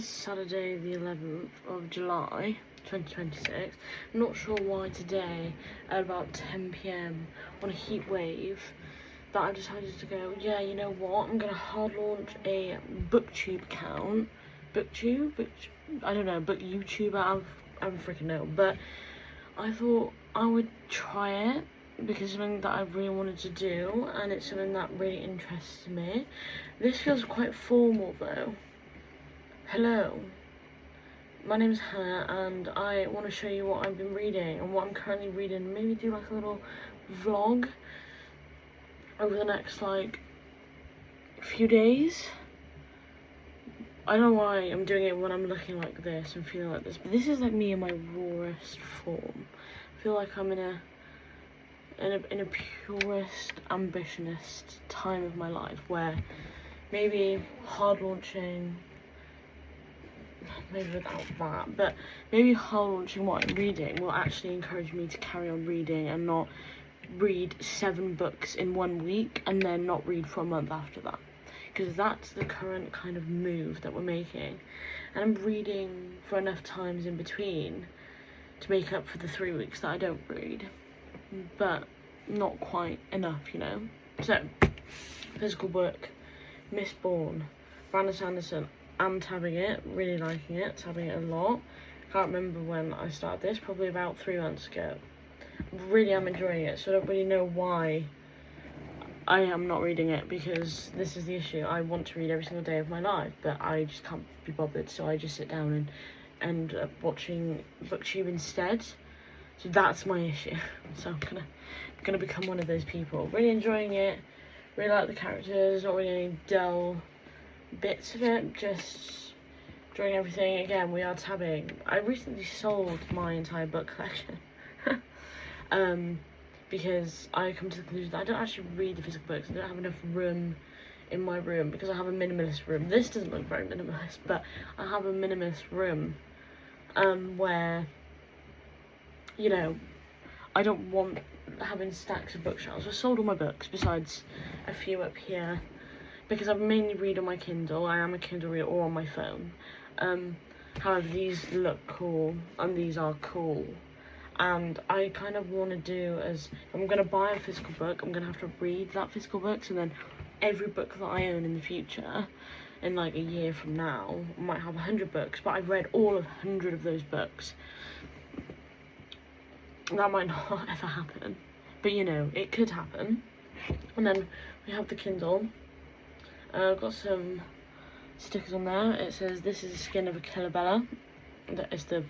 Saturday the 11th of July 2026. I'm not sure why today at about 10 p.m. on a heat wave that I decided to go, yeah, you know what, I'm gonna hard launch a booktube account. Booktube? I don't know, book YouTuber, I don't freaking know, but I thought I would try it because it's something that I really wanted to do and it's something that really interests me. This feels quite formal though. Hello, my name is Hannah and I want to show you what I've been reading and what I'm currently reading. Maybe do like a little vlog over the next few days. I don't know why I'm doing it when I'm looking like this and feeling like this, but this is like me in my rawest form. I feel like I'm in a purest, ambitionist time of my life where maybe hard launching, maybe without that, but maybe hard launching what I'm reading will actually encourage me to carry on reading and not read 7 books in 1 week and then not read for a month after that, because that's the current kind of move that we're making, and I'm reading for enough times in between to make up for the 3 weeks that I don't read, but not quite enough, you know. So, physical book, Mistborn, Brandon Sanderson. I'm tabbing it, really liking it, tabbing it a lot. Can't remember when I started this, probably about 3 months ago. Really am enjoying it, so I don't really know why I am not reading it, because this is the issue. I want to read every single day of my life, but I just can't be bothered, so I just sit down and end up watching booktube instead. So that's my issue. So I'm gonna become one of those people. Really enjoying it, really like the characters, not really any dull bits of it, just enjoying everything. Again, we are tabbing. I recently sold my entire book collection because I come to the conclusion that I don't actually read the physical books. I don't have enough room in my room because I have a minimalist room. This doesn't look very minimalist, but I have a minimalist room where, you know, I don't want having stacks of bookshelves. I sold all my books besides a few up here, because I mainly read on my Kindle. I am a Kindle reader, or on my phone. However, these look cool and these are cool, and I kind of want to do, as if I'm going to buy a physical book, I'm going to have to read that physical book, so then every book that I own in the future, in like a year from now, I might have 100 books, but I've read all of 100 of those books. That might not ever happen, but you know, it could happen. And then we have the Kindle. I've got some stickers on there. It says, "This is the skin of a Killabella." That is the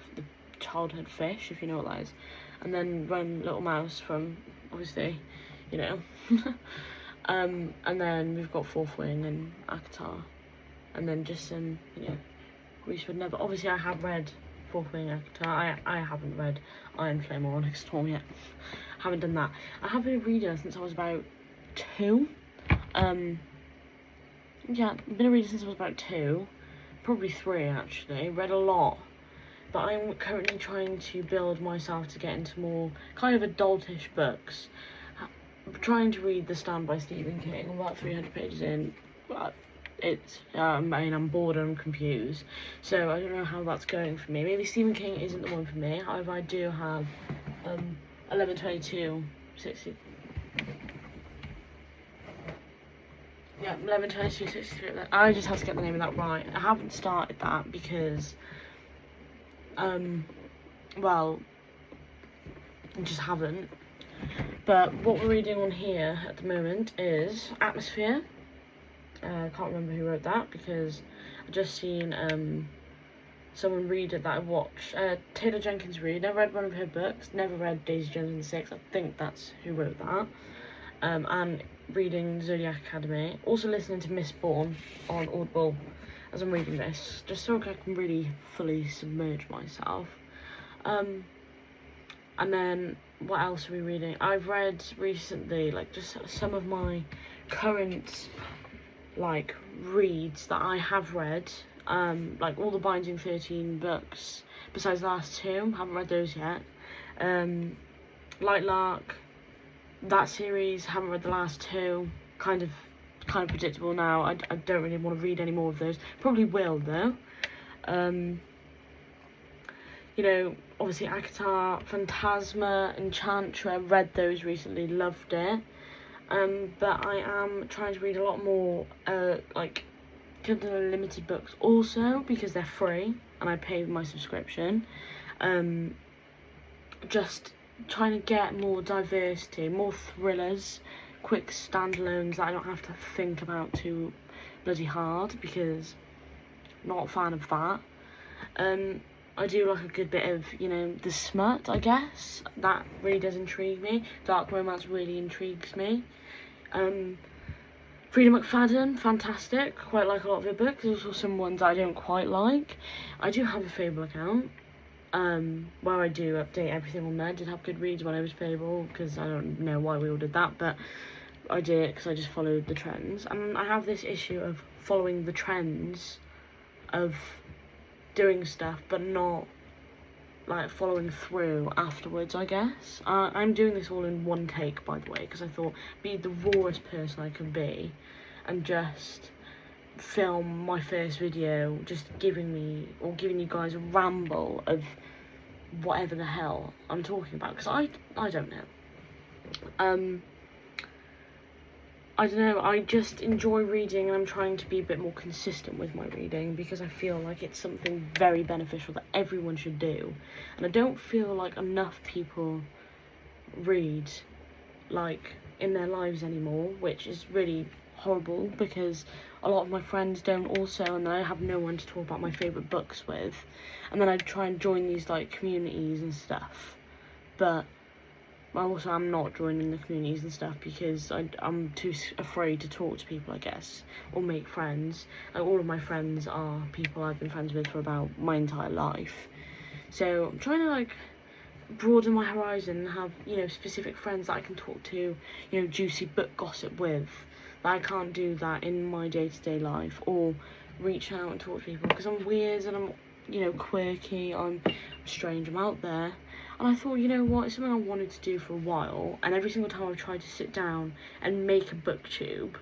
childhood fish, if you know what that is. And then Run Little Mouse from, obviously, you know. And then we've got Fourth Wing and Akatar. And then just some, you know, Reese would never. Obviously, I have read Fourth Wing Akatar. I haven't read Iron Flame or Onyx Storm yet. Haven't done that. I have been a reader since I was about 2. Yeah, been a reader since I was about 2, probably 3 actually. Read a lot, but I'm currently trying to build myself to get into more kind of adultish books. I'm trying to read The Stand by Stephen King. I'm about 300 pages in, but I'm bored and I'm confused, so I don't know how that's going for me. Maybe Stephen King isn't the one for me. However, I do have 11/22/60. Yeah, 11/22/63. I just have to get the name of that right. I haven't started that because, well, I just haven't. But what we're reading on here at the moment is Atmosphere. I can't remember who wrote that because I just seen someone read it that I watched. Taylor Jenkins Reid. Never read one of her books. Never read Daisy Jones and the Six. I think that's who wrote that. And reading Zodiac Academy. Also listening to Mistborn on Audible as I'm reading this, just so I can really fully submerge myself. And then what else are we reading? I've read recently, like, just some of my current reads that I have read, like all the Binding 13 books besides the last 2. Haven't read those yet. Light Lark, that series, haven't read the last 2. Kind of predictable now. I don't really want to read any more of those. Probably will though. You know, obviously ACOTAR, Phantasma, Enchantra, read those recently, loved it. But I am trying to read a lot more, like, Kindle Unlimited books also, because they're free, and I pay my subscription. Just trying to get more diversity, more thrillers, quick standalones that I don't have to think about too bloody hard, because I'm not a fan of that. I do like a good bit of, you know, the smut, I guess. That really does intrigue me. Dark romance really intrigues me. Freedom McFadden, fantastic. Quite like a lot of her books. There's also some ones I don't quite like. I do have a Fable account, where I do update everything on there. I did have Goodreads when I was Fable, because I don't know why we all did that, but I did it because I just followed the trends. And I have this issue of following the trends of doing stuff, but not like following through afterwards, I guess. I'm doing this all in one take, by the way, because I thought be the rawest person I can be and just film my first video, just giving you guys a ramble of whatever the hell I'm talking about, because I don't know. I don't know, I just enjoy reading, and I'm trying to be a bit more consistent with my reading, because I feel like it's something very beneficial that everyone should do. And I don't feel like enough people read, like, in their lives anymore, which is really horrible, because a lot of my friends don't also, and then I have no one to talk about my favourite books with. And then I try and join these, like, communities and stuff, but I'm not joining the communities and stuff because I'm too afraid to talk to people, I guess, or make friends. Like, all of my friends are people I've been friends with for about my entire life. So I'm trying to, like, broaden my horizon and have, you know, specific friends that I can talk to, you know, juicy book gossip with. But I can't do that in my day-to-day life, or reach out and talk to people, because I'm weird and I'm, you know, quirky, I'm strange, I'm out there. And I thought, you know what, it's something I wanted to do for a while, and every single time I've tried to sit down and make a booktube,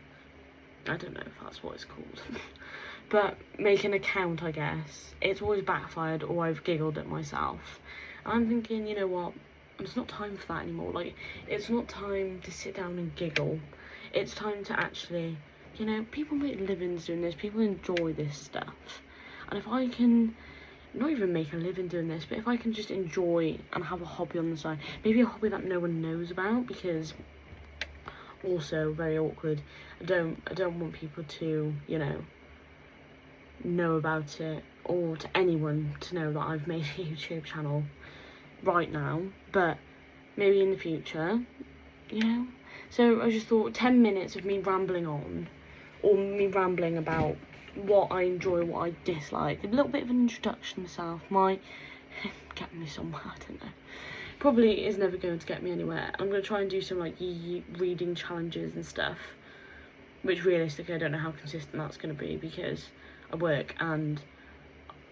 I don't know if that's what it's called, but make an account, I guess, it's always backfired, or I've giggled at myself. And I'm thinking, you know what, it's not time for that anymore. Like, it's not time to sit down and giggle. It's time to actually, you know, people make livings doing this, people enjoy this stuff. And if I can not even make a living doing this, but if I can just enjoy and have a hobby on the side, maybe a hobby that no one knows about, because also very awkward, I don't want people to, you know about it, or to anyone to know that I've made a YouTube channel right now, but maybe in the future, you know. So I just thought 10 minutes of me rambling on, or me rambling about what I enjoy, what I dislike, a little bit of an introduction to myself, might get me somewhere, I don't know. Probably is never going to get me anywhere. I'm going to try and do some, like, reading challenges and stuff, which realistically I don't know how consistent that's going to be, because I work, and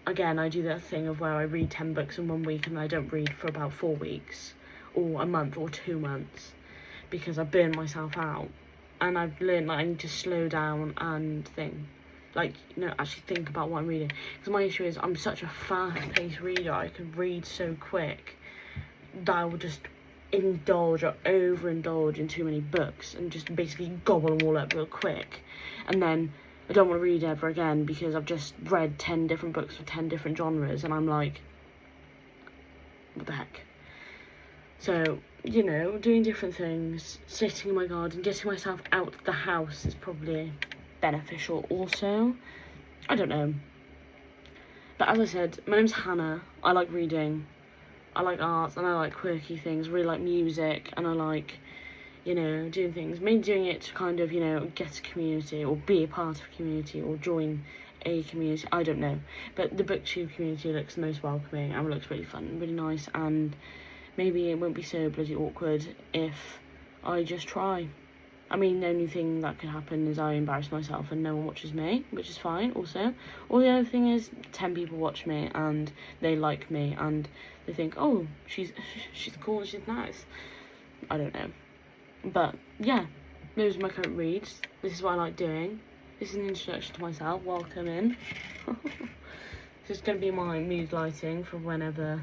again I do that thing of where I read 10 books in 1 week and I don't read for about 4 weeks, or a month, or 2 months, because I burn myself out. And I've learned that I need to slow down and think, like, you know, actually think about what I'm reading. Because my issue is I'm such a fast-paced reader, I can read so quick that I will just indulge or overindulge in too many books and just basically gobble them all up real quick. And then I don't want to read ever again because I've just read 10 different books for 10 different genres, and I'm like, what the heck? So, you know, doing different things, sitting in my garden, getting myself out of the house is probably beneficial also. I don't know. But as I said, my name's Hannah. I like reading, I like art, and I like quirky things. I really like music, and I like, you know, doing things. Maybe doing it to kind of, you know, get a community, or be a part of a community, or join a community. I don't know. But the booktube community looks the most welcoming, and it looks really fun, really nice, and maybe it won't be so bloody awkward if I just try. I mean, the only thing that could happen is I embarrass myself and no one watches me, which is fine also. Or the other thing is 10 people watch me and they like me and they think, oh, she's cool, she's nice. I don't know. But yeah, those are my current reads. This is what I like doing. This is an introduction to myself. Welcome in. It's going to be my mood lighting for whenever,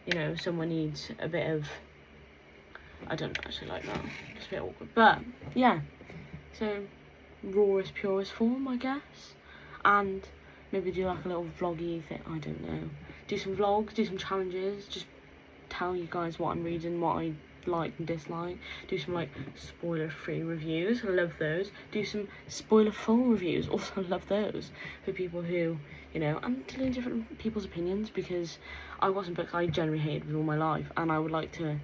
you know, someone needs a bit of, I don't actually like that, it's a bit awkward, but yeah, so rawest, purest form, I guess, and maybe do like a little vloggy thing, I don't know, do some vlogs, do some challenges, just tell you guys what I'm reading, what I like and dislike, do some like spoiler-free reviews, I love those, do some spoiler-full reviews, also love those, for people who, you know, and telling different people's opinions, because I wasn't books I generally hated with all my life, and I would like to,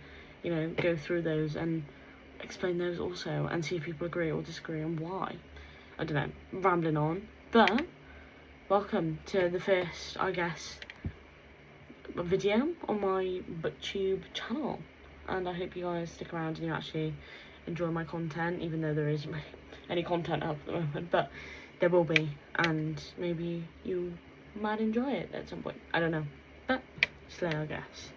you know, go through those and explain those also, and see if people agree or disagree and why. I don't know, rambling on, but welcome to the first, I guess, video on my booktube channel, and I hope you guys stick around and you actually enjoy my content, even though there isn't really any content up at the moment, but there will be, and maybe you might enjoy it at some point, I don't know, but slay, I guess.